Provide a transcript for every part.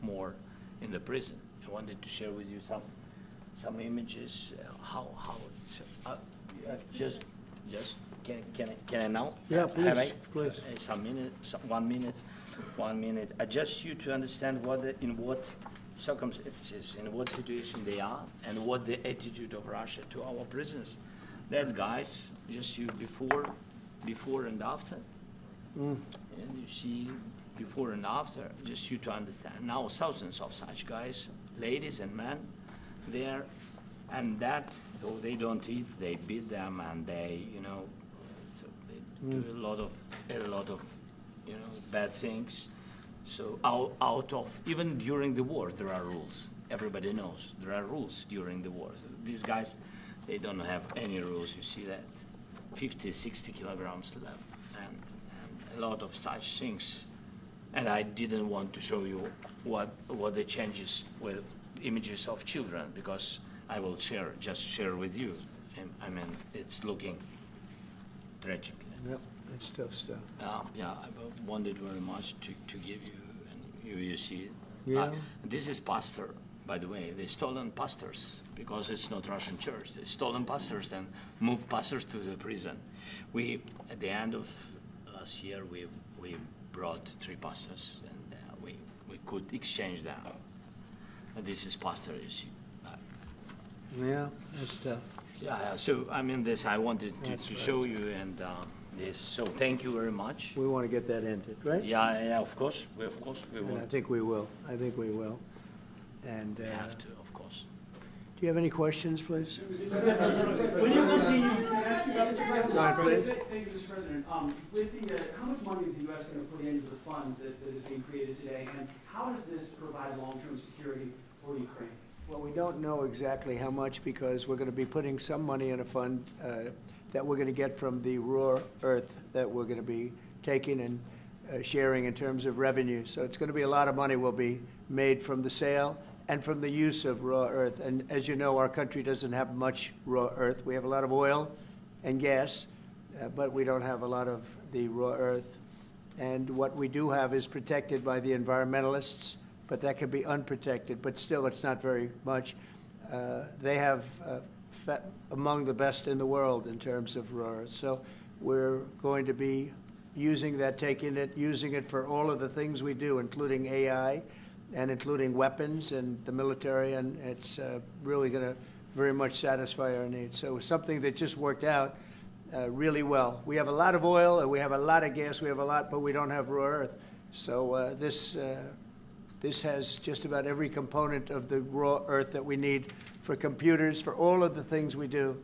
more in the prison. I wanted to share with you some images, how it's, just, can I now? Yeah, please, Have I? please. Some minute, 1 minute. Just you to understand in what circumstances, in what situation they are, and what the attitude of Russia to our prisoners. That guys, just you before and after. And you see before and after, just you to understand. Now thousands of such guys, ladies and men, there, and that, so they don't eat, they beat them, and they, so they do a lot of, bad things. So out of, even during the war, there are rules. Everybody knows there are rules during the war. So these guys, they don't have any rules. You see that, 50, 60 kilograms left, and a lot of such things. And I didn't want to show you what the changes with images of children, because I will just share with you. And I mean, it's looking tragic. Yep, it's tough stuff. Yeah, I wanted very much to give you, and you see it. Yeah. This is pastor, by the way. They stolen pastors, because it's not Russian church. They stolen pastors and moved pastors to the prison. We, at the end of last year, we brought 3 pastors, and we could exchange them. And this is pastor, you see. Yeah, that's tough. Yeah, so I mean, this I wanted to show you, and this. So thank you very much. We want to get that ended, right? Yeah, of course we And will. I think we will. And We have to, of course. do you have any questions, please? When you look Go ahead, please. Thank you, Mr. President. With the, how much money is the U.S. going to put into the fund that is being created today, and how does this provide long-term security for Ukraine? Well, we don't know exactly how much, because we're going to be putting some money in a fund that we're going to get from the raw earth that we're going to be taking and sharing in terms of revenue. So it's going to be a lot of money will be made from the sale and from the use of raw earth. And as you know, our country doesn't have much raw earth. We have a lot of oil and gas, but we don't have a lot of the raw earth. And what we do have is protected by the environmentalists, but that could be unprotected, but still it's not very much. They have among the best in the world in terms of raw earth. So we're going to be using that, using it for all of the things we do, including AI and including weapons and the military, and it's really going to very much satisfy our needs. So it's something that just worked out really well. We have a lot of oil and we have a lot of gas, but we don't have raw earth. So this has just about every component of the raw earth that we need for computers, for all of the things we do.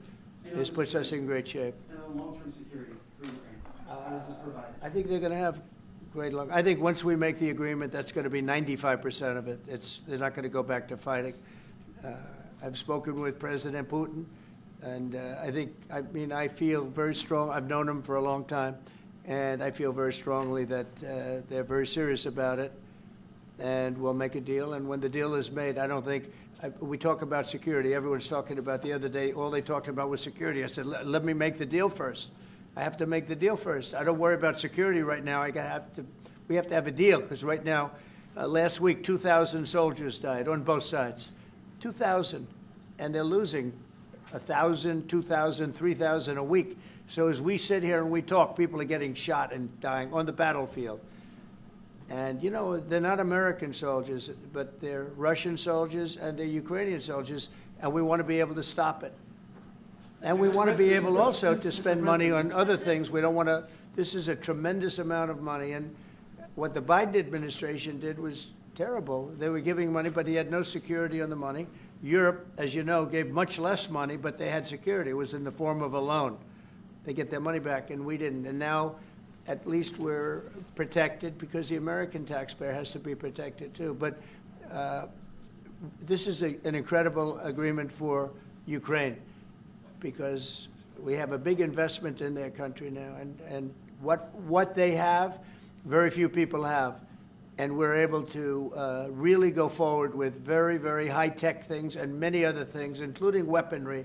This puts us in great shape. And long-term security for Ukraine, how does this provide? I think they're going to have great luck. I think once we make the agreement, that's going to be 95% of it. They're not going to go back to fighting. I've spoken with President Putin, and I feel very strong. I've known him for a long time, and I feel very strongly that they're very serious about it, and we'll make a deal. And when the deal is made, I don't think we talk about security. Everyone's talking about the other day, all they talked about was security. I said, let me make the deal first. I have to make the deal first. I don't worry about security right now. We have to have a deal, because right now, last week, 2,000 soldiers died on both sides. 2,000, and they're losing 1,000, 2,000, 3,000 a week. So as we sit here and we talk, people are getting shot and dying on the battlefield. And, they're not American soldiers, but they're Russian soldiers and they're Ukrainian soldiers, and we want to be able to stop it. And we want to be able also to spend money on other things. We don't want to, this is a tremendous amount of money, and what the Biden administration did was terrible. They were giving money, but he had no security on the money. Europe, as you know, gave much less money, but they had security. It was in the form of a loan. They get their money back, and we didn't. And now, at least we're protected, because the American taxpayer has to be protected too. But this is an incredible agreement for Ukraine, because we have a big investment in their country now, and what they have, very few people have. And we're able to really go forward with very, very high-tech things and many other things, including weaponry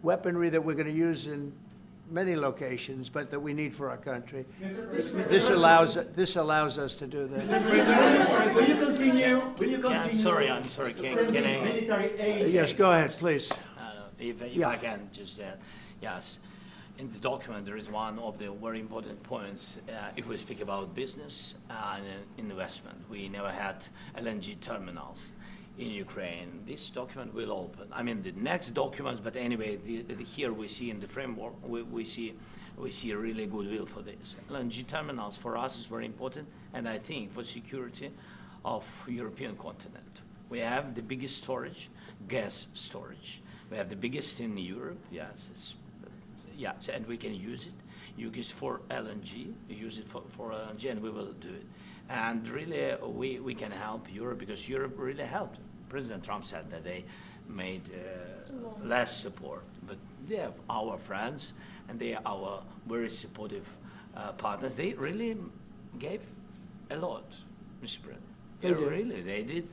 that we're going to use in many locations, but that we need for our country. Mr. This allows us to do that. Will you continue? Will you Yeah, continue? I'm sorry. Can sending I? military aid? Yes, go ahead, please. If Yeah. I can just add, yes. In the document, there is one of the very important points. If we speak about business and investment, we never had LNG terminals in Ukraine. This document will open. I mean, the next documents, but anyway, here we see in the framework, we see a really goodwill for this. LNG terminals for us is very important, and I think for security of European continent. We have the biggest storage, gas storage. We have the biggest in Europe, yes, and we can use it for LNG, use it for LNG, and we will do it. And really, we can help Europe, because Europe really helped. President Trump said that they made less support, but they have our friends, and they are our very supportive partners. They really gave a lot, Mr. President. They did. Really, they did.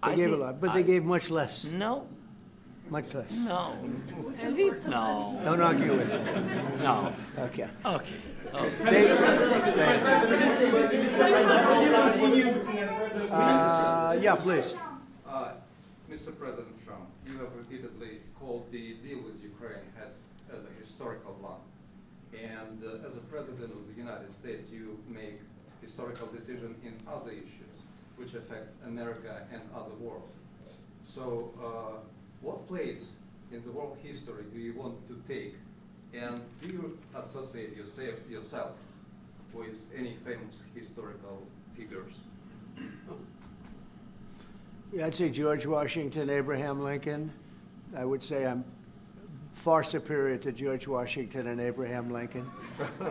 They gave a lot, but they gave much less, No, much less. no, no, Don't argue with it. no. Okay. Okay. Yeah, please. Mr. President Trump, you have repeatedly called the deal with Ukraine as a historical one. And as a president of the United States, you make historical decisions in other issues which affect America and other world. So what place in the world history do you want to take? And do you associate yourself with any famous historical figures? Yeah, I'd say George Washington, Abraham Lincoln. I would say I'm far superior to George Washington and Abraham Lincoln.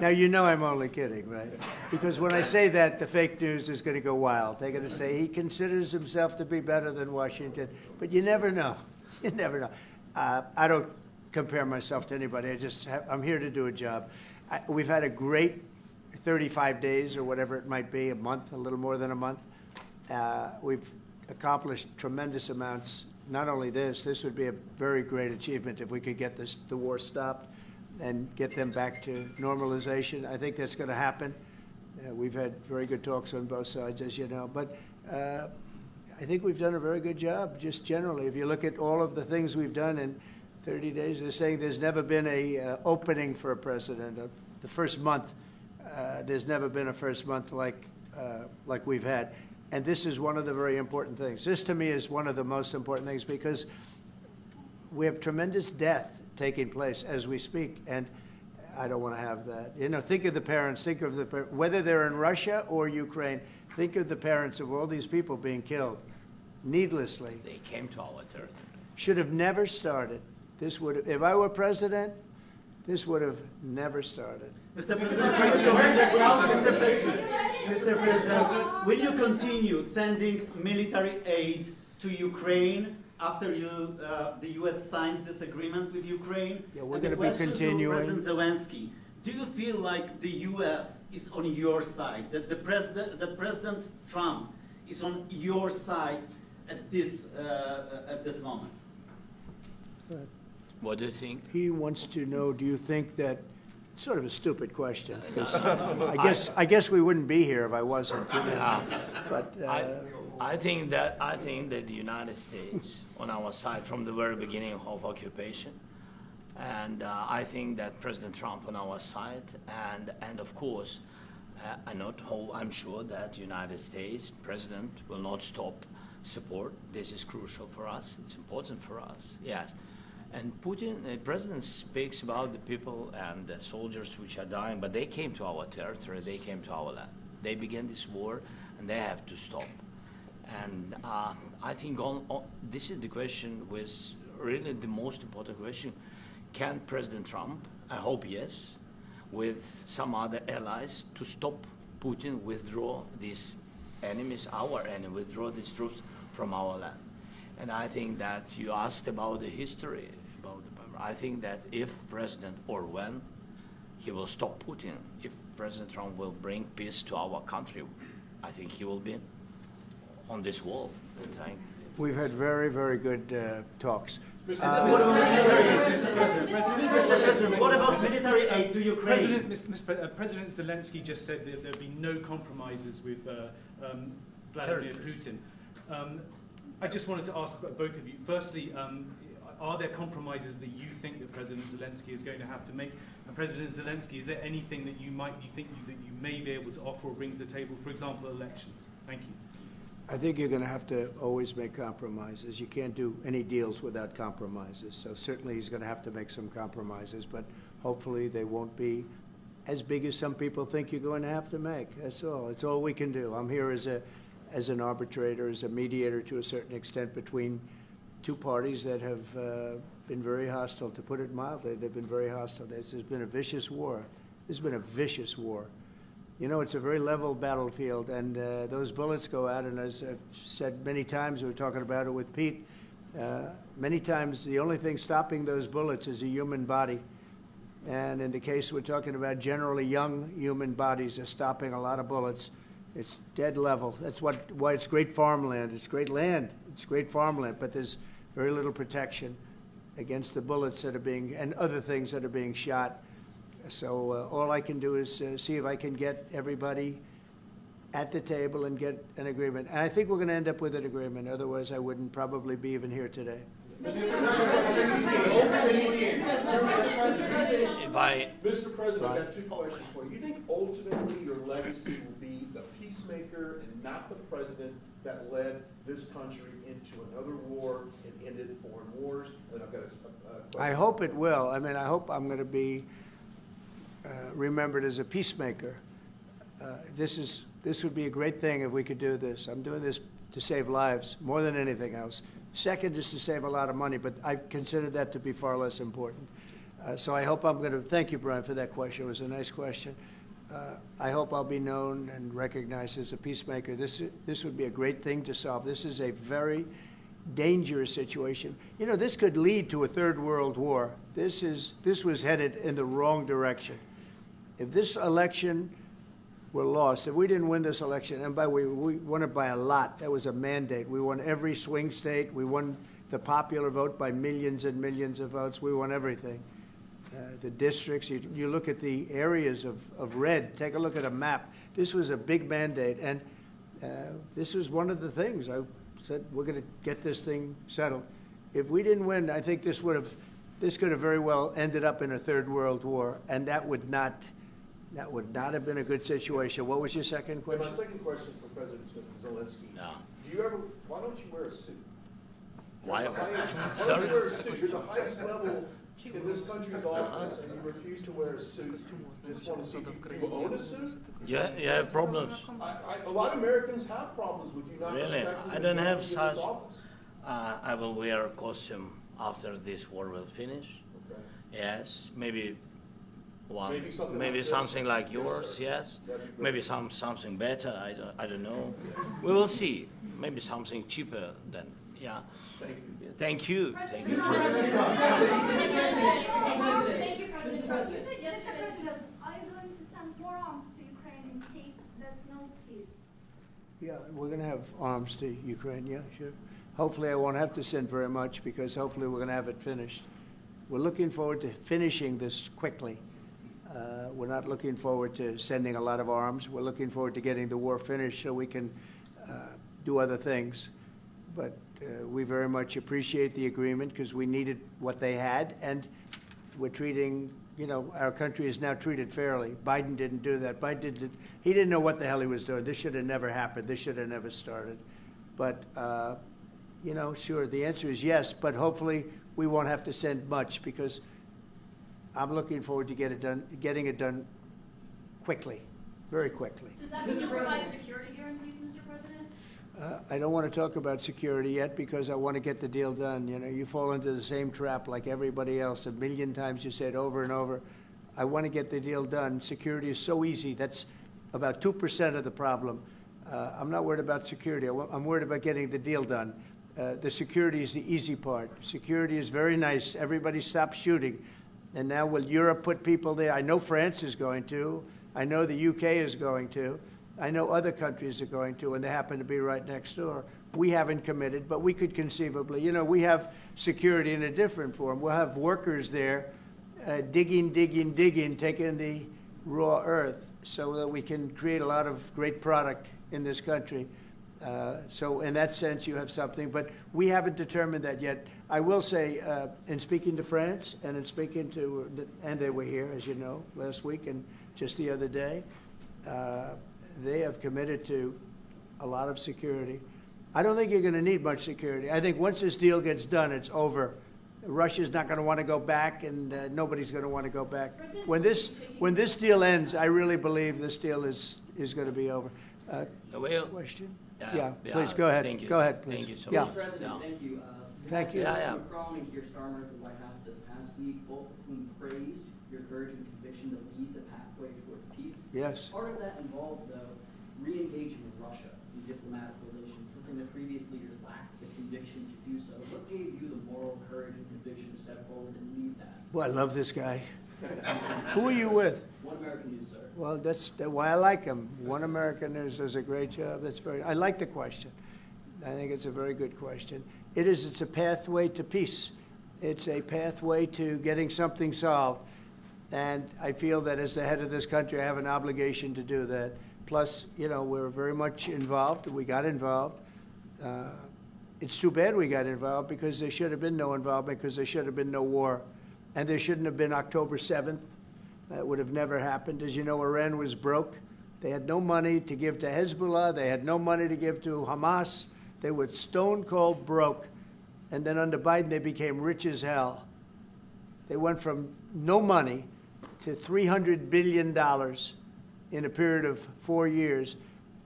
Now, you know I'm only kidding, right? Because when I say that, the fake news is going to go wild. They're going to say he considers himself to be better than Washington. But you never know. You never know. I don't compare myself to anybody. I'm here to do a job. We've had a great 35 days or whatever it might be, a month, a little more than a month. We've accomplished tremendous amounts. Not only this would be a very great achievement if we could get the war stopped and get them back to normalization. I think that's going to happen. We've had very good talks on both sides, as you know. But I think we've done a very good job, just generally. If you look at all of the things we've done in 30 days, they're saying there's never been a opening for a president. The first month, there's never been a first month like we've had. And this is one of the very important things. This, to me, is one of the most important things, because we have tremendous death taking place as we speak, and I don't want to have that. You know, think of the parents, whether they're in Russia or Ukraine, think of the parents of all these people being killed needlessly. They came to our territory. Should have never started. This would have, if I were president, this would have never started. Mr. President, Mr. President, will you continue sending military aid to Ukraine after the U.S. signs this agreement with Ukraine? Yeah, we're And the going to be question continuing. To President Zelensky, do you feel like the U.S. is on your side, that President Trump is on your side at this moment? What do you think? He wants to know, do you think that, sort of a stupid question, because I guess we wouldn't be here if I wasn't. You know? But I think that the United States on our side from the very beginning of occupation, and I think that President Trump on our side, and of course, I'm sure that the United States President will not stop support. This is crucial for us. It's important for us. Yes. And Putin, the president, speaks about the people and the soldiers which are dying, but they came to our territory, they came to our land. They began this war, and they have to stop. And I think this is the question, with really the most important question. Can President Trump, I hope yes, with some other allies, to stop Putin, withdraw these enemies, our enemy, withdraw these troops from our land? And I think that you asked about the history, I think that if President, or when, he will stop Putin, if President Trump will bring peace to our country, I think he will be on this wall. We've had very, very good talks. What about military aid to Ukraine? President Zelensky just said that there'd be no compromises with Vladimir Putin. I just wanted to ask both of you. Firstly, are there compromises that you think that President Zelensky is going to have to make? And President Zelensky, is there anything that you may be able to offer or bring to the table, for example, elections? Thank you. I think you're going to have to always make compromises. You can't do any deals without compromises. So certainly he's going to have to make some compromises, but hopefully they won't be as big as some people think you're going to have to make. That's all. It's all we can do. I'm here as an arbitrator, as a mediator to a certain extent between two parties that have been very hostile, to put it mildly. They've been very hostile. There's been a vicious war. There's been a vicious war. You know, it's a very level battlefield, and those bullets go out, and as I've said many times, we were talking about it with Pete, many times the only thing stopping those bullets is a human body. And in the case we're talking about, generally young human bodies are stopping a lot of bullets. It's dead level. That's why it's great farmland. It's great land. It's great farmland, but there's very little protection against the bullets that are being, and other things that are being shot. So all I can do is see if I can get everybody at the table and get an agreement. And I think we're going to end up with an agreement. Otherwise, I wouldn't probably be even here today. Mr. President, I've got two questions for you. You think ultimately your legacy will be the peacemaker and not the president that led this country into another war and ended foreign wars? And I've got a question. I hope it will. I mean, I hope I'm going to be remembered as a peacemaker. This would be a great thing if we could do this. I'm doing this to save lives more than anything else. Second is to save a lot of money, but I consider that to be far less important. So I hope I'm going to, thank you, Brian, for that question. It was a nice question. I hope I'll be known and recognized as a peacemaker. This would be a great thing to solve. This is a very dangerous situation. You know, this could lead to a third world war. This was headed in the wrong direction. If this election were lost, if we didn't win this election, and we won it by a lot, that was a mandate. We won every swing state. We won the popular vote by millions and millions of votes. We won everything. The districts, you look at the areas of red, take a look at a map. This was a big mandate, and this was one of the things. I said, we're going to get this thing settled. If we didn't win, I think this could have very well ended up in a third world war, and that would not have been a good situation. What was your second question? My second question for President Zelensky. No. Why don't you wear a suit? Why? Why don't Sorry? you wear a suit? You're the highest level in this country's office, and you refuse to wear a suit. Just want to see, do you own a suit? You have problems. A lot of Americans have problems with you not Really? respecting I don't the have dignity such. of this office. I will wear a costume after this war will finish. Okay. Yes, maybe one, Maybe something maybe like this. something like Yes, yours. sir. Yes, That'd be great. maybe something better. I don't know. We will see. Maybe something cheaper than yeah. Thank you. Thank you. Thank you. Thank you, President Trump. You said yesterday. Mr. President, are you going to send more arms to Ukraine in case there's no peace? Yeah, we're going to have arms to Ukraine, yeah, sure. Hopefully I won't have to send very much, because hopefully we're going to have it finished. We're looking forward to finishing this quickly. We're not looking forward to sending a lot of arms. We're looking forward to getting the war finished so we can do other things. But we very much appreciate the agreement, because we needed what they had, and we're treating, you know, our country is now treated fairly. Biden didn't do that. He didn't know what the hell he was doing. This should have never happened. This should have never started. But, you know, sure, the answer is yes, but hopefully we won't have to send much, because I'm looking forward to getting it done quickly, very quickly. Does that mean you provide security guarantees, Mr. President? I don't want to talk about security yet, because I want to get the deal done. You know, you fall into the same trap like everybody else. A million times you said over and over, I want to get the deal done. Security is so easy. That's about 2% of the problem. I'm not worried about security. I'm worried about getting the deal done. The security is the easy part. Security is very nice. Everybody stopped shooting. And now will Europe put people there? I know France is going to. I know the UK is going to. I know other countries are going to, and they happen to be right next door. we haven't committed, but we could conceivably. You know, we have security in a different form. We'll have workers there digging, taking the raw earth so that we can create a lot of great product in this country. So in that sense, you have something, but we haven't determined that yet. I will say, in speaking to France and in speaking to, and they were here, as you know, last week and just the other day, they have committed to a lot of security. I don't think you're going to need much security. I think once this deal gets done, it's over. Russia's not going to want to go back, and nobody's going to want to go back. When this deal ends, I really believe this deal is going to be over. Well, Question? yeah, Please go ahead. Thank you. Go ahead, please. Thank you so Yeah. much. Mr. President, Yeah. thank you. Thank you. President Macron and Keir Starmer at the White House this past week, both of whom praised your courage and conviction to lead the pathway towards peace. Yes. Part of that involved, though, re-engaging with Russia in diplomatic relations, something that previous leaders lacked the conviction to do so. What gave you the moral courage and conviction to step forward and lead that? Boy, I love this guy. Who are you with? One American News, sir. Well, that's why I like him. One American News does a great job. I like the question. I think it's a very good question. It's a pathway to peace. It's a pathway to getting something solved. And I feel that as the head of this country, I have an obligation to do that. Plus, you know, we're very much involved. We got involved. It's too bad we got involved because there should have been no involvement, because there should have been no war. And there shouldn't have been October 7th. That would have never happened. As you know, Iran was broke. They had no money to give to Hezbollah. They had no money to give to Hamas. They were stone cold broke. And then under Biden, they became rich as hell. They went from no money to $300 billion in a period of 4 years.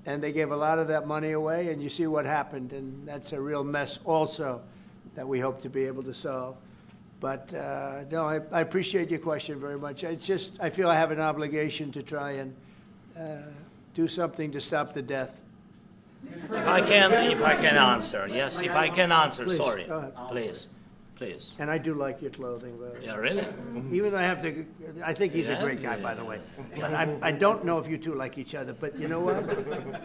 And they gave a lot of that money away, and you see what happened. And that's a real mess also that we hope to be able to solve. But no, I appreciate your question very much. It's just, I feel I have an obligation to try and do something to stop the death. If I can answer, yes, if I can answer, Please, sorry, go ahead. please. And I do like your clothing, by the way. Yeah, really? Even though I think he's a Yeah, great guy, yeah, by the way. yeah. But I don't know if you two like each other, but you know what?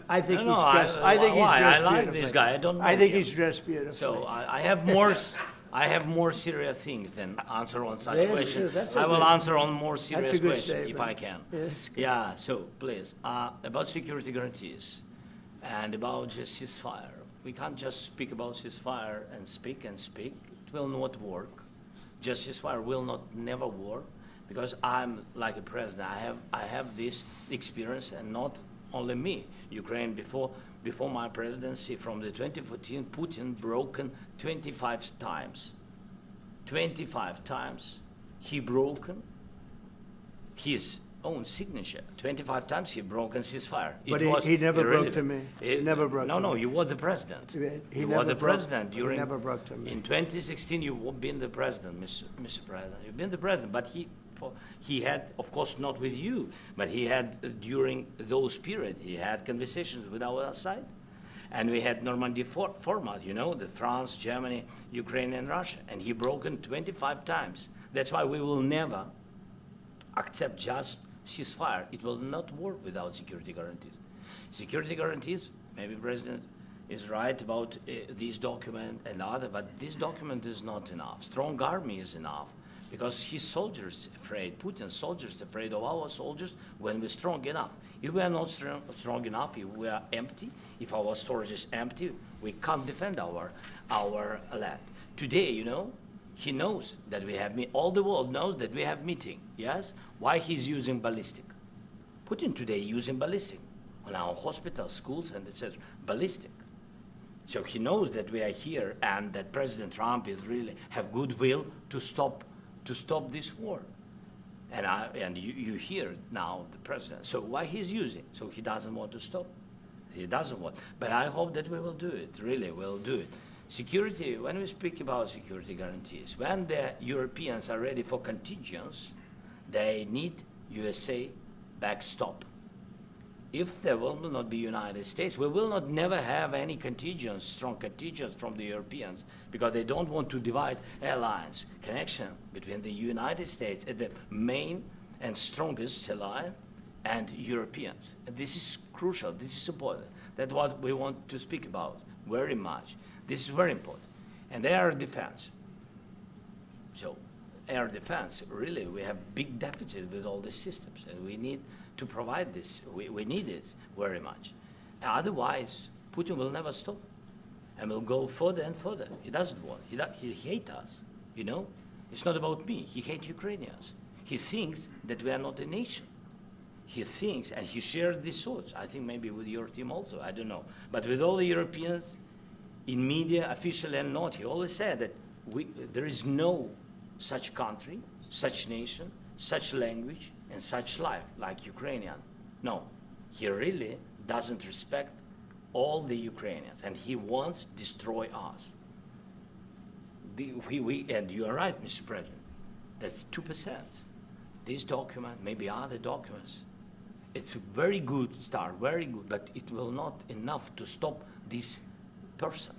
I think No, he's no, dressed, I think he's why? dressed I like beautifully. this guy. I don't know I think him. he's dressed beautifully. So I have more serious things than answer on such Yes, questions. sure, that's a I will good- answer on more serious good questions if statement. I can. Yeah, that's good. Yeah, so please, about security guarantees and about just ceasefire. We can't just speak about ceasefire and speak. It will not work. Just ceasefire will never work, because I'm like a president. I have this experience, and not only me. Ukraine before my presidency, from the 2014, Putin broken 25 times. 25 times he broken his own signature. 25 times he broken ceasefire. But he never broke to me. He never broke to No, me. you were the president. He You never were the broke- president he during. never broke to me. In 2016, you've been the president, Mr. President. You've been the president, but he had, of course, not with you, but he had during those periods. He had conversations with our side, and we had Normandy format. You know, the France, Germany, Ukraine, and Russia, and he broken 25 times. That's why we will never accept just ceasefire. It will not work without security guarantees. Security guarantees, maybe President is right about this document and other, but this document is not enough. Strong army is enough, because his soldiers afraid, Putin's soldiers afraid of our soldiers when we're strong enough. If we are not strong enough, if we are empty, if our storage is empty, we can't defend our land. Today, you know, he knows that we have, all the world knows that we have meeting, yes? Why he's using ballistic? Putin today using ballistic on our hospitals, schools, and etc. Ballistic. So he knows that we are here, and that President Trump is really have goodwill to stop this war. And you hear now the president. So why he's using? So he doesn't want to stop. He doesn't want. But I hope that we will do it. Really, we'll do it. Security, when we speak about security guarantees, when the Europeans are ready for contingents, they need USA backstop. If there will not be United States, we will not never have any contingents, strong contingents from the Europeans, because they don't want to divide alliance, connection between the United States as the main and strongest ally and Europeans. And this is crucial, this is important. That's what we want to speak about. very much. This is very important. And air defense. So air defense, really, we have big deficit with all the systems, and we need to provide this. We need it very much. Otherwise, Putin will never stop, and will go further and further. He doesn't want. He hates us, you know? It's not about me. He hates Ukrainians. He thinks that we are not a nation. He thinks, and he shares these thoughts, I think maybe with your team also, I don't know. But with all the Europeans, in media, officially and not, he always said that there is no such country, such nation, such language, and such life like Ukrainian. No, he really doesn't respect all the Ukrainians, and he wants to destroy us. And you are right, Mr. President, that's 2%. This document, maybe other documents, it's a very good start, very good, but it will not enough to stop this person.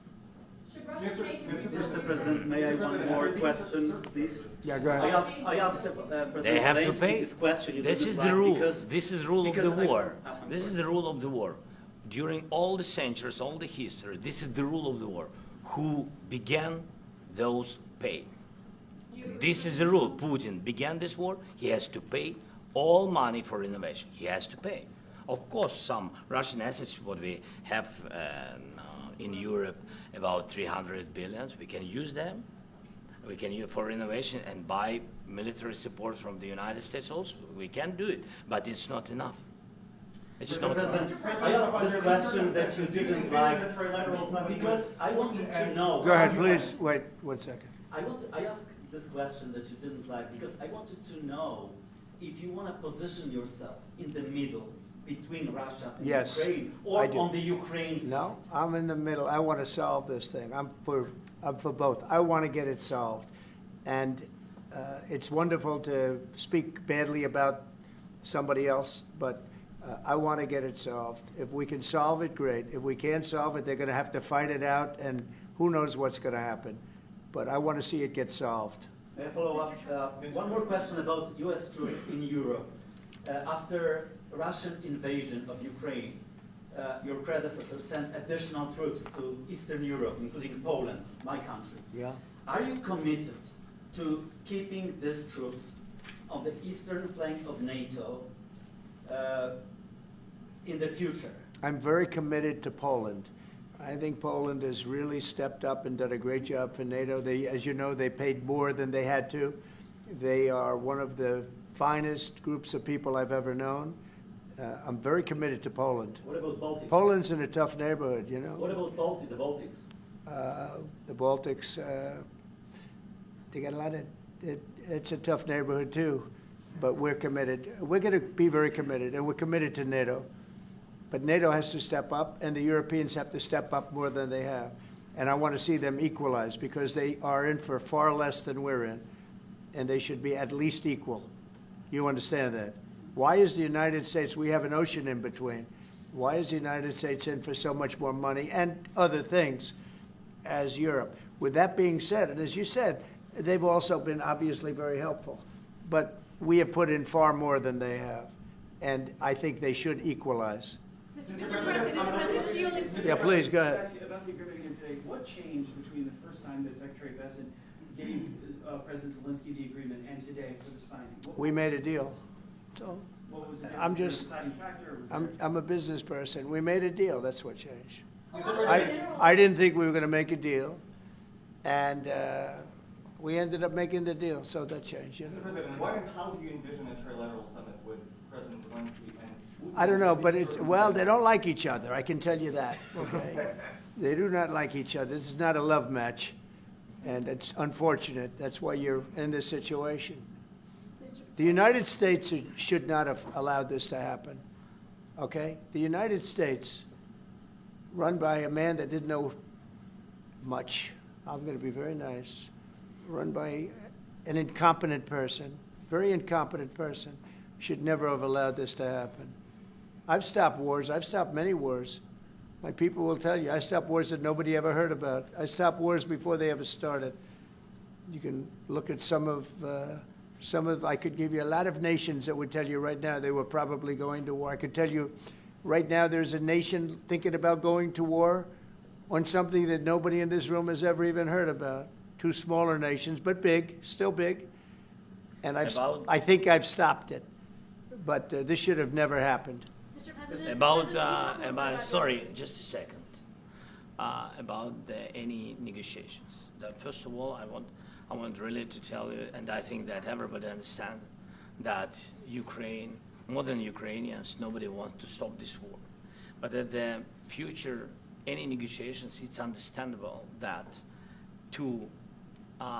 Should Russia change its Mr. President, may I one more question, please? Yeah, go ahead. I asked President They have to Zelensky pay. this question. He This didn't is like the rule. because- This is the rule of the because I- war. I'm This is sorry. the rule of the war. During all the centuries, all the history, this is the rule of the war. Who began, those pay. This is the rule. Putin began this war. He has to pay all money for innovation. He has to pay. Of course, some Russian assets, what we have in Europe, about 300 billion, we can use them. We can use for innovation and buy military support from the United States also. We can do it, but it's not enough. It's Mr. not enough. President, I asked this question that you didn't like because I wanted to know. Go ahead, please. Wait 1 second. I asked this question that you didn't like because I wanted to know if you want to position yourself in the middle between Russia and Yes, Ukraine, I or do. on the Ukraine side. No, I'm in the middle. I want to solve this thing. I'm for both. I want to get it solved. And it's wonderful to speak badly about somebody else, but I want to get it solved. If we can solve it, great. If we can't solve it, they're going to have to fight it out, and who knows what's going to happen. But I want to see it get solved. May I follow up? One more question about U.S. troops in Europe. After Russian invasion of Ukraine, your predecessor sent additional troops to Eastern Europe, including Poland, my country. Yeah. Are you committed to keeping these troops on the eastern flank of NATO in the future? I'm very committed to Poland. I think Poland has really stepped up and done a great job for NATO. They, as you know, they paid more than they had to. They are one of the finest groups of people I've ever known. I'm very committed to Poland. What about Baltics? Poland's in a tough neighborhood, you know. What about the Baltics? The Baltics, they got a lot of, it's a tough neighborhood too, but we're committed. We're going to be very committed, and we're committed to NATO. But NATO has to step up, and the Europeans have to step up more than they have. And I want to see them equalize, because they are in for far less than we're in, and they should be at least equal. You understand that? Why is the United States, we have an ocean in between, why is the United States in for so much more money and other things as Europe? With that being said, and as you said, they've also been obviously very helpful, but we have put in far more than they have, and I think they should equalize. Yeah, please, go ahead. About the agreement again today, what changed between the first time that Secretary Bessent gave President Zelensky the agreement and today for the signing? We made a deal. So What was the I'm difference? just, Was there a deciding factor, or was I'm a business person. We made a deal. That's what changed. General- I didn't think we were going to make a deal, and we ended up making the deal, so that changed. You Mr. know? President, what and how do you envision a trilateral summit with President Zelensky and? I don't know, but it's, well, they don't like each other. I can tell you that. Okay, they do not like each other. This is not a love match, and it's unfortunate. That's why you're in this situation. The United States should not have allowed this to happen, okay? The United States, run by a man that didn't know much, I'm going to be very nice, run by an incompetent person, very incompetent person, should never have allowed this to happen. I've stopped wars. I've stopped many wars. My people will tell you, I stopped wars that nobody ever heard about. I stopped wars before they ever started. You can look at some of, I could give you a lot of nations that would tell you right now they were probably going to war. I could tell you right now there's a nation thinking about going to war on something that nobody in this room has ever even heard about. Two smaller nations, but big, still big. And I think I've stopped it. But this should have never happened. Mr. President, Sorry, just a second. About any negotiations. First of all, I want really to tell you, and I think that everybody understands that Ukraine, more than Ukrainians, nobody wants to stop this war. But at the future, any negotiations, it's understandable that two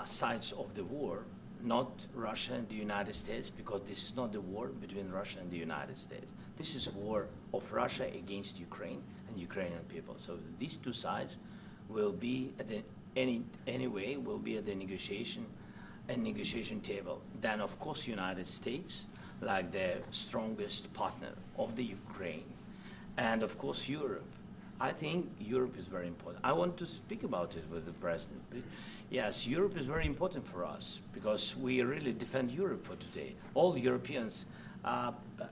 sides of the war, not Russia and the United States, because this is not the war between Russia and the United States. This is a war of Russia against Ukraine and Ukrainian people. So these two sides will be at the anyway will be at the negotiation table. Then of course United States, like the strongest partner of the Ukraine, and of course Europe. I think Europe is very important. I want to speak about it with the president. Yes, Europe is very important for us because we really defend Europe for today. All Europeans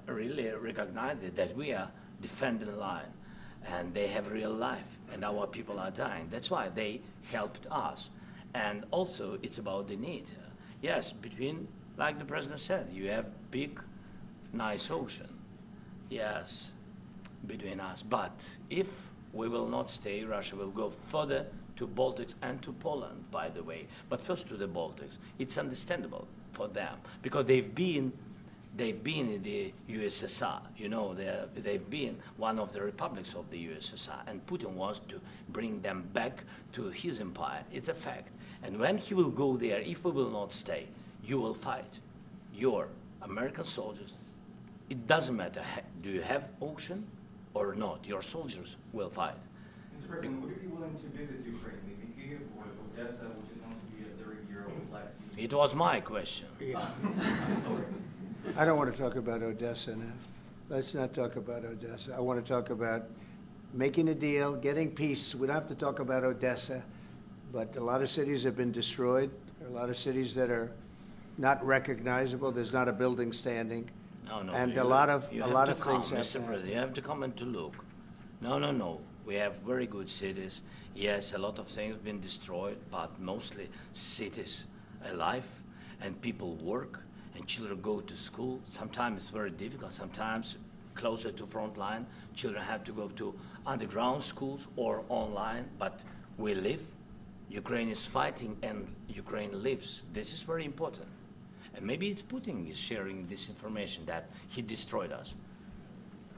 really recognize that we are defending the line, and they have real life, and our people are dying. That's why they helped us. And also, it's about the NATO. Yes, between, like the president said, you have big, nice ocean. Yes, between us. But if we will not stay, Russia will go further to Baltics and to Poland, by the way. But first to the Baltics. It's understandable for them because they've been in the USSR. You know, they've been one of the republics of the USSR, and Putin wants to bring them back to his empire. It's a fact. And when he will go there, if we will not stay, you will fight. Your American soldiers, it doesn't matter, do you have ocean or not, your soldiers will fight. Mr. President, would you be willing to visit Ukraine, maybe Kyiv or Odessa, which is known to be a 30-year-old Black Sea? It was my question. Yeah. Sorry. I don't want to talk about Odessa now. Let's not talk about Odessa. I want to talk about making a deal, getting peace. We don't have to talk about Odessa, but a lot of cities have been destroyed. There are a lot of cities that are not recognizable. There's not a building standing. No, And a lot of things have Mr. to President, happen. you have to come and to look. No. We have very good cities. Yes, a lot of things have been destroyed, but mostly cities alive, and people work, and children go to school. Sometimes it's very difficult. Sometimes closer to front line, children have to go to underground schools or online, but we live. Ukraine is fighting, and Ukraine lives. This is very important. And maybe it's Putin is sharing this information that he destroyed us.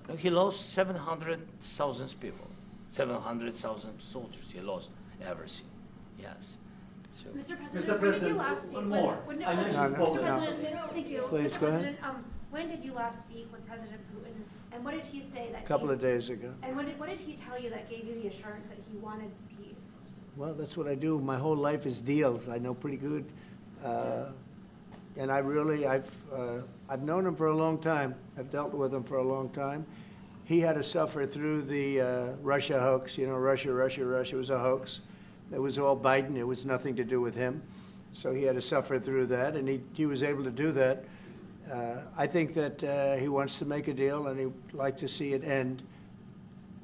No, he lost 700,000 people, 700,000 soldiers. He lost everything. Yes. So. Mr. President, Mr. when did you President, last speak? one more. I mentioned No, Poland. no. Mr. President, thank you. Please, Mr. go ahead. President, when did you last speak with President Putin, and what did he say that? A couple of days ago. And what did he tell you that gave you the assurance that he wanted peace? Well, that's what I do. My whole life is deals. I know pretty good. And I've known him for a long time. I've dealt with him for a long time. He had to suffer through the Russia hoax. You know, Russia was a hoax. It was all Biden. It was nothing to do with him. So he had to suffer through that, and he was able to do that. I think that he wants to make a deal, and he'd like to see it end.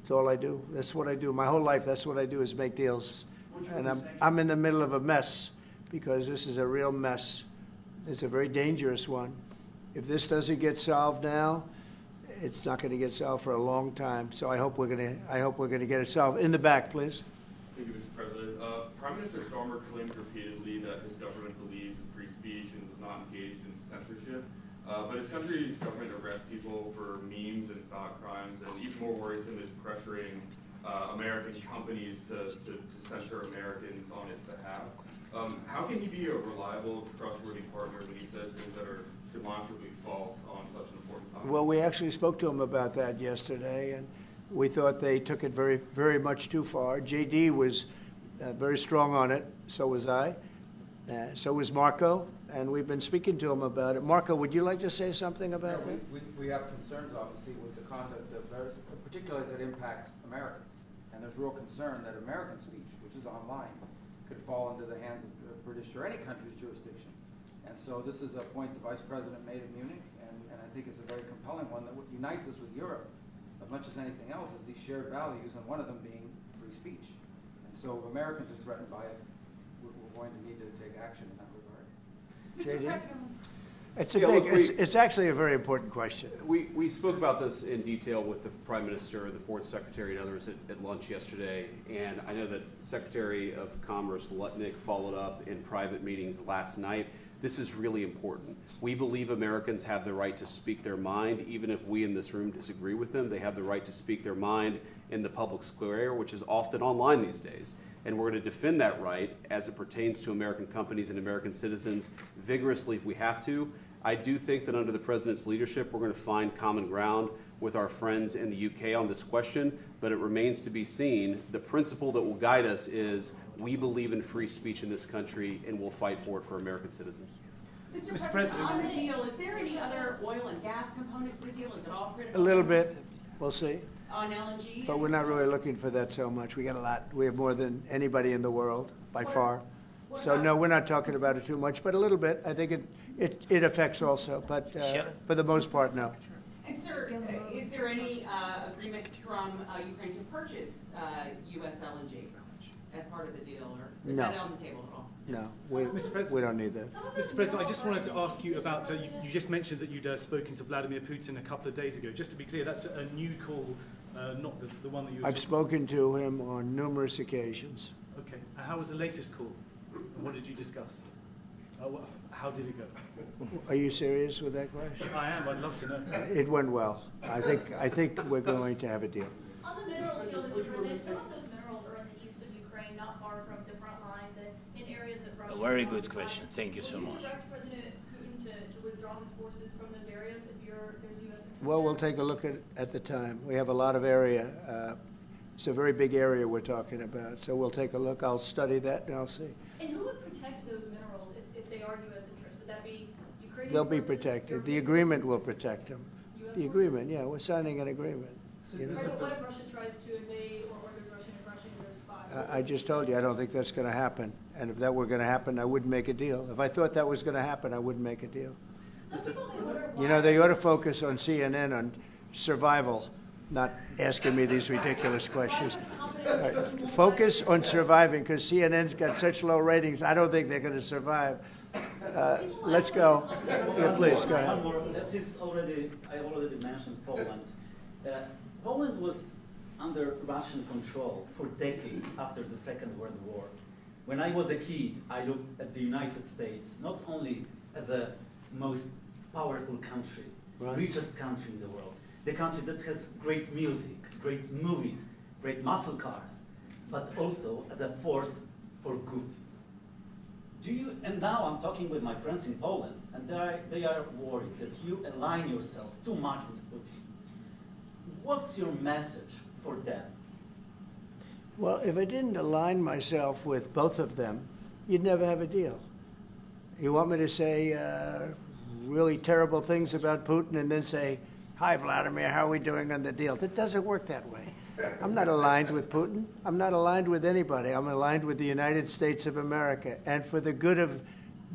That's all I do. That's what I do. My whole life, that's what I do is make deals. And I'm in the middle of a mess because this is a real mess. It's a very dangerous one. If this doesn't get solved now, it's not going to get solved for a long time. So I hope we're going to get it solved. In the back, please. Thank you, Mr. President. Prime Minister Starmer claimed repeatedly that his government believes in free speech and was not engaged in censorship. But his country's government arrests people for memes and thought crimes, and even more worrisome is pressuring American companies to censor Americans on its behalf. How can he be a reliable, trustworthy partner when he says things that are demonstrably false on such an important topic? Well, we actually spoke to him about that yesterday, and we thought they took it very, very much too far. JD was very strong on it. So was I. So was Marco, and we've been speaking to him about it. Marco, would you like to say something about that? We have concerns, obviously, with the conduct of those, particularly as it impacts Americans. And there's real concern that American speech, which is online, could fall into the hands of British or any country's jurisdiction. And so this is a point the Vice President made in Munich, and I think it's a very compelling one that unites us with Europe as much as anything else is these shared values, and one of them being free speech. So if Americans are threatened by it, we're going to need to take action in that regard. Mr. JD? President, It's a Yeah, big, look, it's actually a very important question. We spoke about this in detail with the Prime Minister, the Foreign Secretary, and others at lunch yesterday, and I know that Secretary of Commerce Lutnick followed up in private meetings last night. This is really important. We believe Americans have the right to speak their mind, even if we in this room disagree with them. They have the right to speak their mind in the public square, which is often online these days. And we're going to defend that right as it pertains to American companies and American citizens vigorously if we have to. I do think that under the President's leadership, we're going to find common ground with our friends in the UK on this question, but it remains to be seen. The principle that will guide us is we believe in free speech in this country and we'll fight for it for American citizens. Mr. President. On the deal, is there any other oil and gas component to the deal? Is it all critical? A little minerals? bit, we'll see. On LNG? But we're not really looking for that so much. We got a lot. We have more than anybody in the world, by far. what So about- no, we're not talking about it too much, but a little bit. I think it affects also, but for the most part, no. And sir, is there any agreement from Ukraine to purchase U.S. LNG as part of the deal, or is No. that on the table at all? No, Mr. President. we don't need that. Mr. President, I just wanted to ask you about, you just mentioned that you'd spoken to Vladimir Putin a couple of days ago. Just to be clear, that's a new call, not the one that you were I've talking- spoken to him on numerous occasions. Okay. And how was the latest call? And what did you discuss? How did it go? Are you serious with that question? I am. I'd love to know. It went well. I think we're going to have a deal. On the minerals deal, Mr. President, some of those minerals are in the east of Ukraine, not far from the front lines, and in areas that Russia. A very good question. Thank you so Will much. you direct President Putin to withdraw his forces from those areas if there's U.S. interest? Well, we'll take a look at the time. We have a lot of area. It's a very big area we're talking about, so we'll take a look. I'll study that and I'll see. And who would protect those minerals if they are U.S. interest? Would that be Ukrainian? They'll be forces, protected. The European agreement forces, will protect them. US The agreement, yeah, we're signing an agreement. You know? Right, but what if Russia tries to invade or there's Russian aggression in those spots? I just told you, I don't think that's going to happen. And if that were going to happen, I wouldn't make a deal. If I thought that was going to happen, I wouldn't make a deal. Some people may wonder why. You know, they ought to focus on CNN on survival, not asking me these ridiculous questions. All right. Focus on surviving, because CNN's got such low ratings, I don't think they're going to survive. Let's go. Yeah, please, go One ahead. more. Since I already mentioned Poland. Poland was under Russian control for decades after the Second World War. When I was a kid, I looked at the United States not only as a most powerful country, Right. richest country in the world, the country that has great music, great movies, great muscle cars, but also as a force for good. And now I'm talking with my friends in Poland, and they are worried that you align yourself too much with Putin. What's your message for them? Well, if I didn't align myself with both of them, you'd never have a deal. You want me to say really terrible things about Putin and then say, "Hi, Vladimir, how are we doing on the deal?" That doesn't work that way. I'm not aligned with Putin. I'm not aligned with anybody. I'm aligned with the United States of America and for the good of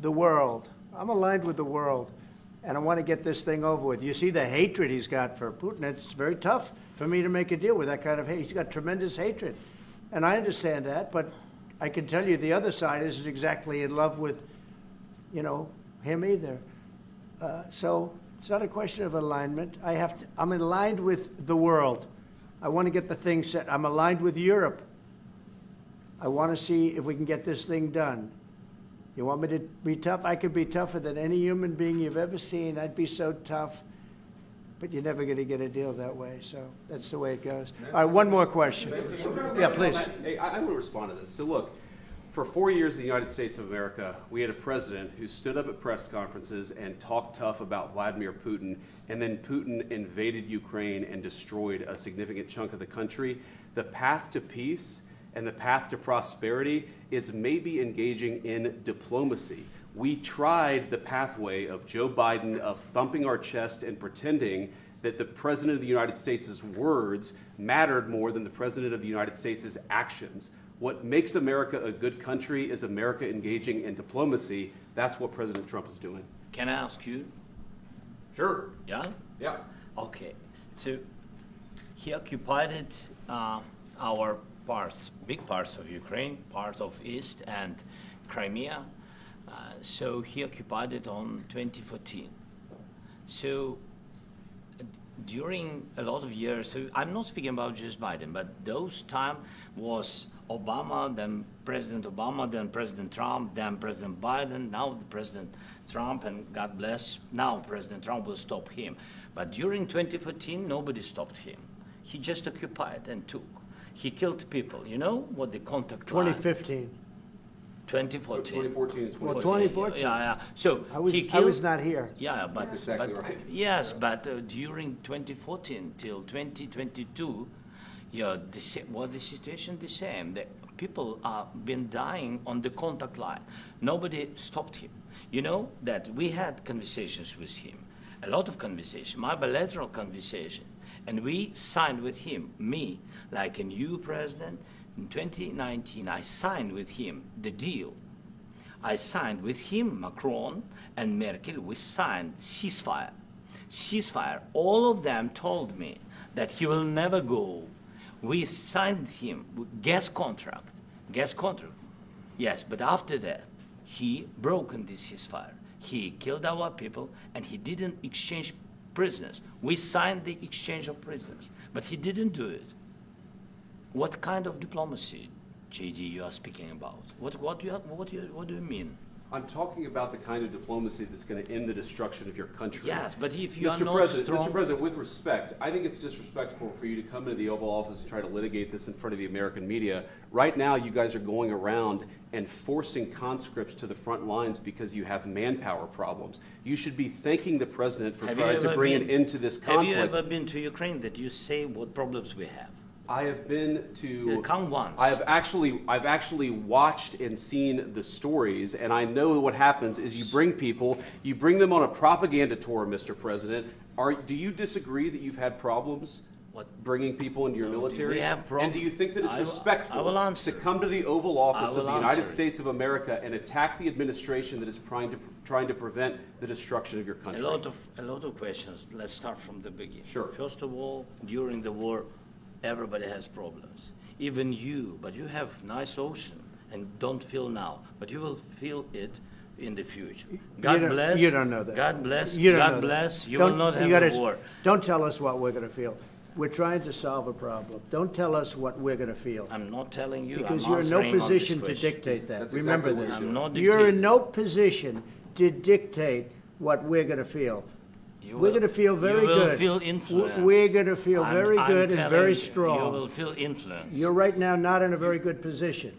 the world. I'm aligned with the world, and I want to get this thing over with. You see the hatred he's got for Putin. It's very tough for me to make a deal with that kind of hate. He's got tremendous hatred, and I understand that, but I can tell you the other side isn't exactly in love with, him either. So it's not a question of alignment. I'm aligned with the world. I want to get the thing set. I'm aligned with Europe. I want to see if we can get this thing done. You want me to be tough? I could be tougher than any human being you've ever seen. I'd be so tough. But you're never going to get a deal that way. So that's the way it goes. All right, one more question. Yeah, please. Hey, I want to respond to this. So look, for 4 years in the United States of America, we had a president who stood up at press conferences and talked tough about Vladimir Putin, and then Putin invaded Ukraine and destroyed a significant chunk of the country. The path to peace and the path to prosperity is maybe engaging in diplomacy. We tried the pathway of Joe Biden, of thumping our chest and pretending that the President of the United States' words mattered more than the President of the United States' actions. What makes America a good country is America engaging in diplomacy. That's what President Trump is doing. Can I ask you? Sure. Yeah? Yeah. Okay. So he occupied our parts, big parts of Ukraine, part of East and Crimea. So he occupied it on 2014. So during a lot of years, so I'm not speaking about just Biden, but those time was Obama, then President Obama, then President Trump, then President Biden, now the President Trump, and God bless, now President Trump will stop him. But during 2014, nobody stopped him. He just occupied and took. He killed people. You know what the contact line? 2015. 2014. 2014 is Well, 2014. Yeah. So I was, he I killed, was not here. Yeah, but, That's exactly but right. yes, but during 2014 till 2022, yeah, the situation the same. The people are been dying on the contact line. Nobody stopped him. You know that we had conversations with him, a lot of conversation, my bilateral conversation, and we signed with him, me, like a new president. In 2019, I signed with him the deal. I signed with him, Macron and Merkel, we signed ceasefire. Ceasefire, all of them told me that he will never go. We signed him with gas contract, yes, but after that, he broken this ceasefire. He killed our people and he didn't exchange prisoners. We signed the exchange of prisoners, but he didn't do it. What kind of diplomacy, JD, you are speaking about? What do you mean? I'm talking about the kind of diplomacy that's going to end the destruction of your country. Yes, but if you are not Mr. President, with respect, I think it's disrespectful for you to come into the Oval Office and try to litigate this in front of the American media. Right now, you guys are going around and forcing conscripts to the front lines because you have manpower problems. You should be thanking the President for trying to bring an end to this conflict. Have you ever been to Ukraine that you say what problems we have? I have been to. Come once. I've actually watched and seen the stories, and I know what happens is you bring people, you bring them on a propaganda tour, Mr. President. Do you disagree that you've had problems bringing people into your military? We have problems. And do you think that it's respectful to come to the Oval Office of the United answer. States of America and attack the administration that is trying to prevent the destruction of your country? A lot of questions. Let's start from the beginning. Sure. First of all, during the war, everybody has problems. Even you, but you have nice ocean and don't feel now, but you will feel it in the future. God bless. You don't know that. God bless. You don't know God that. bless. You Don't- will not you gotta- have a war. Don't tell us what we're going to feel. We're trying to solve a problem. Don't tell us what we're going to feel. I'm not telling you. Because I'm you're in no answering on this position to question. dictate that. That's Remember exactly what this. I'm not You're dictating. in no position to dictate what we're going to feel. You We're will- going to feel very you will good. feel influenced. We're going to feel very I'm good and telling very you, strong. You will feel influence. You're right now not in a very good position.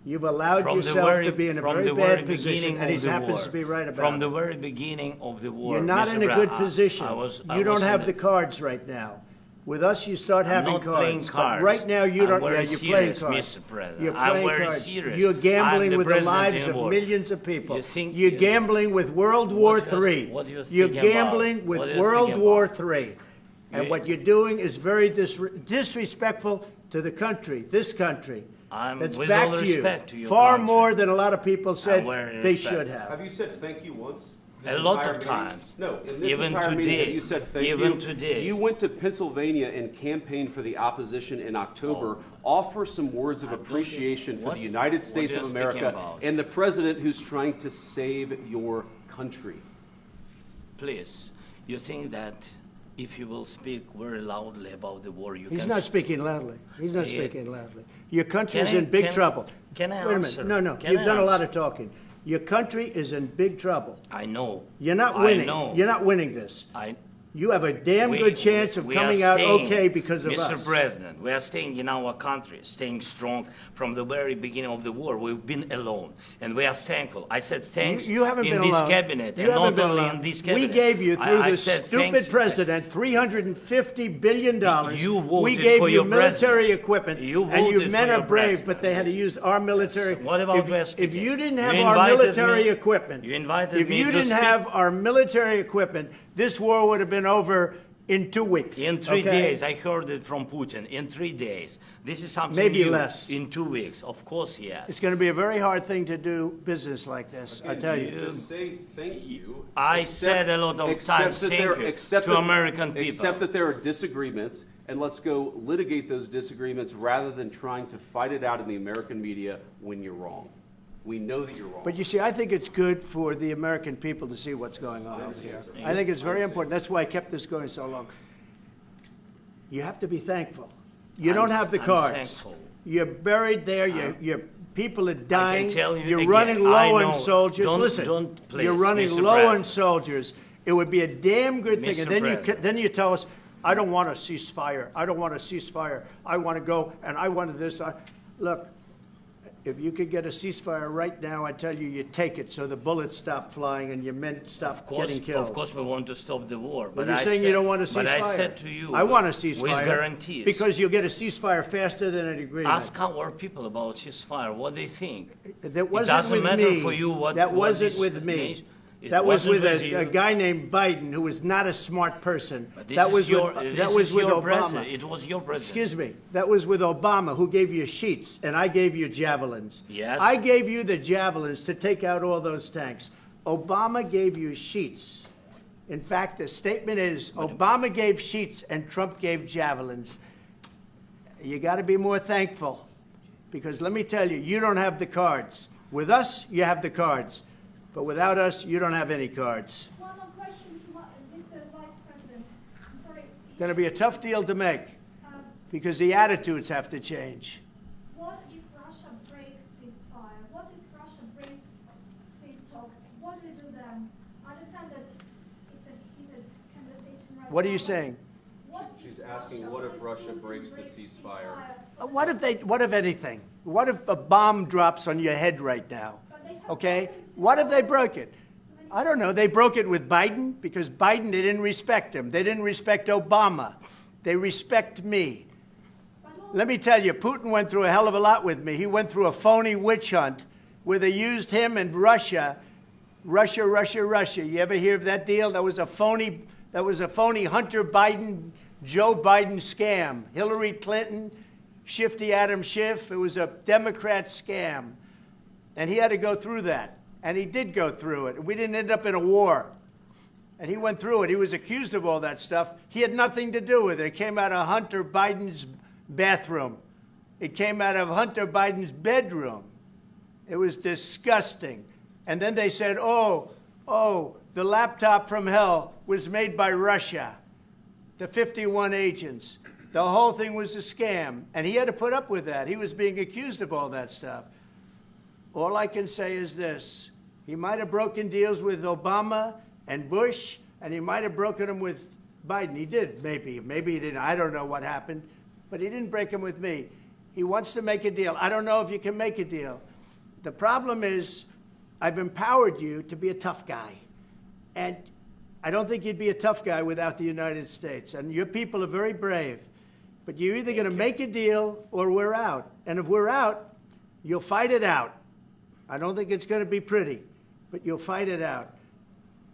You've allowed From the yourself very- to be in a from very the bad very position, beginning and he of the happens war. to be right about From it. the very beginning of the war. You're not Mr. in a Brown, good position. I was You don't have in the cards right now. With us, you start I'm having not cards. playing But cards. right now, you I'm don't. very Yeah, you're playing serious, cards. Mr. President. You're I'm playing very cards. serious. You're I'm gambling the with the president lives in of war. millions of people. You think- You're gambling with World War What do you- III. what do you You're think about? gambling with What do you World think War about? III. And You- what you're doing is very disrespectful to the country, this country. I'm That's with back all to you. respect to your Far country. more than a lot of people said I'm wearing they respect. should have. Have you said thank you once? A lot of times. No, in this Even entire meeting, today. have you said thank you? Even today. You went to Pennsylvania and campaigned for the opposition in October. Offer some words of appreciation for what- the United what States you're of speaking America about. and the president who's trying to save your country. Please, you think that if you will speak very loudly about the war, you He's can... not speaking loudly. He's not Yeah. speaking loudly. Your country's Can I- in big can- trouble. can I Wait a answer? minute. No. Can You've I done a lot answer? of talking. Your country is in big trouble. I know. You're not I winning. know. You're not winning this. You have a damn good chance of we are coming out staying, okay because of Mr. us. President, we are staying in our country, staying strong from the very beginning of the war. We've been alone, and we are thankful. I said thanks You haven't in been this alone. cabinet, You and haven't not been only alone. in this cabinet. We gave you, through I this said thank stupid you. president, $350 billion. You voted we gave for you your military president. equipment, You and you voted men for are your brave, president. but they had to use our military. What about if you didn't have You our invited military me- equipment, you invited if me you to didn't speak- have our military equipment, this war would have been over in 2 weeks. In 3 okay? days, I heard it from Putin. In 3 days, this is something Maybe new. less. In 2 weeks, of course, yes. It's going to be a very hard thing to do business like this, I tell you. Just say thank you. I said a lot of Except times that thank there- you except to that- American people. Except that there are disagreements, and let's go litigate those disagreements rather than trying to fight it out in the American media when you're wrong. We know that you're wrong. But you see, I think it's good for the American people to see what's going on over here. I think it's very important. That's why I kept this going so long. You have to be thankful. You don't have the cards. Thankful. You're buried there. Your people are dying. tell you You're again, running I low know. on soldiers. Don't- Listen, don't, please, you're running Mr. low on President. soldiers. It would be a damn good thing. Mr. And then President. then you tell us, I don't want a ceasefire. I don't want a ceasefire. I want to go and I wanted this. Look, if you could get a ceasefire right now, I tell you, you take it so the bullets stop flying and your men stop getting killed. Of course, we want to stop the war. But you're saying you don't want a ceasefire. But I said to you, I want a ceasefire. with guarantees. Because you'll get a ceasefire faster than an agreement. Ask our people about ceasefire, what they think. That wasn't it doesn't with matter me. for you what. That what wasn't this with me. nation- it That was wasn't with you. a guy named Biden, who was not a smart person. But this That is was your, with, this that was is with your Obama. president. It was your president. Excuse me. That was with Obama, who gave you sheets, and I gave you javelins. Yes. I gave you the javelins to take out all those tanks. Obama gave you sheets. In fact, the statement is Obama gave sheets and Trump gave javelins. You got to be more thankful, because let me tell you, you don't have the cards. With us, you have the cards. But without us, you don't have any cards. One more question to Mr. Vice President. I'm sorry. Going to be a tough deal to make, because the attitudes have to change. What if Russia breaks ceasefire? What if Russia breaks these talks? What do you do then? I understand that it's a heated conversation right now. What are you but saying? what She's if asking, what if Russia breaks the ceasefire? What if anything? What if a bomb drops on your head right now? Okay? What if they broke it? I don't know. They broke it with Biden because Biden, they didn't respect him. They didn't respect Obama. They respect me. Let me tell you, Putin went through a hell of a lot with me. He went through a phony witch hunt where they used him and Russia. Russia. You ever hear of that deal? That was a phony Hunter Biden, Joe Biden scam. Hillary Clinton, Shifty Adam Schiff. It was a Democrat scam. And he had to go through that. And he did go through it. We didn't end up in a war. And he went through it. He was accused of all that stuff. He had nothing to do with it. It came out of Hunter Biden's bathroom. It came out of Hunter Biden's bedroom. It was disgusting. And then they said, oh, the laptop from hell was made by Russia. The 51 agents. The whole thing was a scam. And he had to put up with that. He was being accused of all that stuff. All I can say is this. He might have broken deals with Obama and Bush, and he might have broken them with Biden. He did, maybe. Maybe he didn't. I don't know what happened. But he didn't break them with me. He wants to make a deal. I don't know if you can make a deal. The problem is I've empowered you to be a tough guy. And I don't think you'd be a tough guy without the United States. And your people are very brave. But you're either going to make a deal or we're out. And if we're out, you'll fight it out. I don't think it's going to be pretty, but you'll fight it out.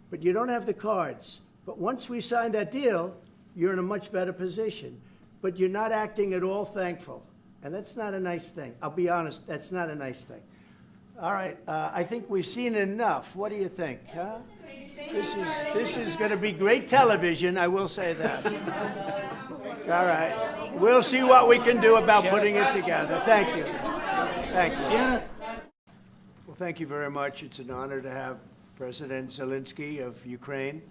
But you don't have the cards. But once we sign that deal, you're in a much better position. But you're not acting at all thankful. And that's not a nice thing. I'll be honest, that's not a nice thing. All right, I think we've seen enough. What do you think, huh? This is going to be great television, I will say that. All right. We'll see what we can do about putting it together. Thank you. Thank you. Well, thank you very much. It's an honor to have President Zelensky of Ukraine.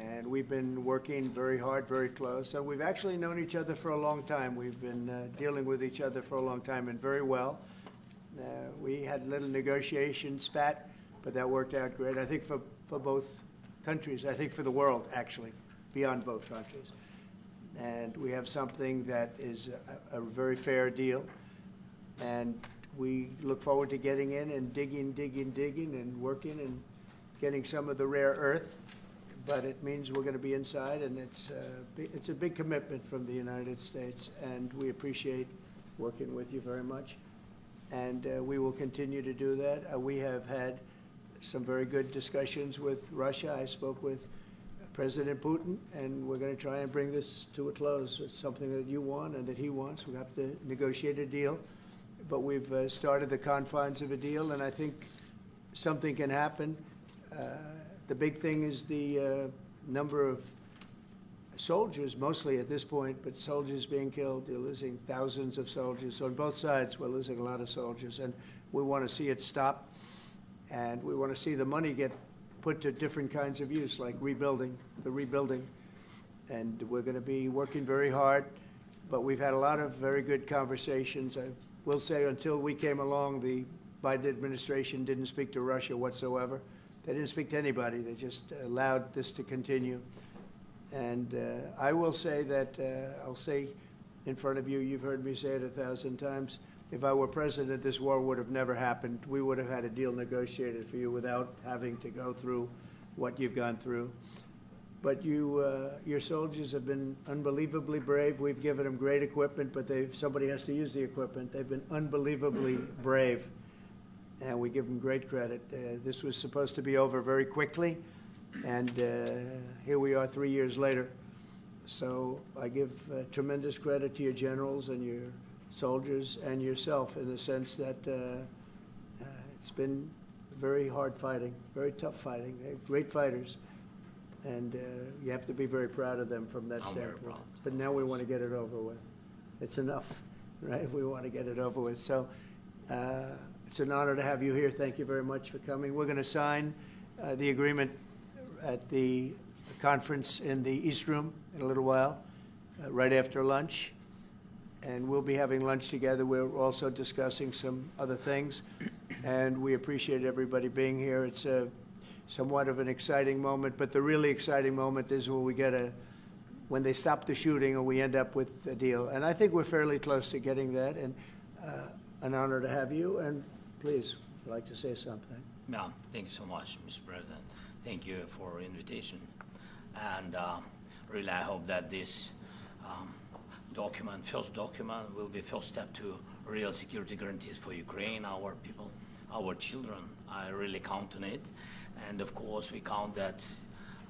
And we've been working very hard, very close. So we've actually known each other for a long time. We've been dealing with each other for a long time and very well. We had a little negotiation spat, but that worked out great. I think for both countries, I think for the world, actually, beyond both countries. And we have something that is a very fair deal. And we look forward to getting in and digging and working and getting some of the rare earth. But it means we're going to be inside, and it's a big commitment from the United States, and we appreciate working with you very much. And we will continue to do that. We have had some very good discussions with Russia. I spoke with President Putin, and we're going to try and bring this to a close. It's something that you want and that he wants. We have to negotiate a deal. But we've started the confines of a deal, and I think something can happen. The big thing is the number of soldiers, mostly at this point, but soldiers being killed. You're losing thousands of soldiers. On both sides, we're losing a lot of soldiers, and we want to see it stop, and we want to see the money get put to different kinds of use, like rebuilding, and we're going to be working very hard, but we've had a lot of very good conversations. I will say until we came along, the Biden administration didn't speak to Russia whatsoever. They didn't speak to anybody. They just allowed this to continue. And I will say that, I'll say in front of you, you've heard me say it 1,000 times, if I were president, this war would have never happened. We would have had a deal negotiated for you without having to go through what you've gone through. But your soldiers have been unbelievably brave. We've given them great equipment, but somebody has to use the equipment. They've been unbelievably brave, and we give them great credit. This was supposed to be over very quickly, and here we are 3 years later. So I give tremendous credit to your generals and your soldiers and yourself in the sense that it's been very hard fighting, very tough fighting. They're great fighters, and you have to be very proud of them from that standpoint. But now we want to get it over with. It's enough, right? We want to get it over with. So it's an honor to have you here. Thank you very much for coming. We're going to sign the agreement at the conference in the East Room in a little while, right after lunch. And we'll be having lunch together. We're also discussing some other things. And we appreciate everybody being here. It's somewhat of an exciting moment, but the really exciting moment is when they stop the shooting or we end up with a deal. And I think we're fairly close to getting that, and an honor to have you. And please, I'd like to say something. Yeah, thank you so much, Mr. President. Thank you for the invitation. And really, I hope that this first document, will be first step to real security guarantees for Ukraine, our people, our children. I really count on it. And of course, we count that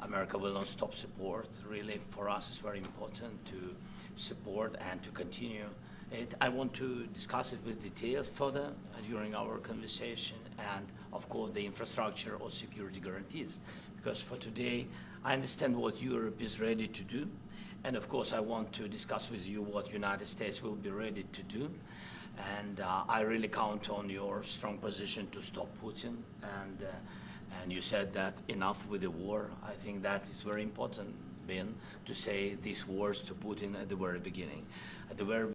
America will not stop support. Really, for us, it's very important to support and to continue it. I want to discuss it with details further during our conversation, and of course, the infrastructure or security guarantees. Because for today, I understand what Europe is ready to do. And of course, I want to discuss with you what United States will be ready to do. And I really count on your strong position to stop Putin. And you said that enough with the war. I think that is very important, Ben, to say these words to Putin at the very beginning. At the very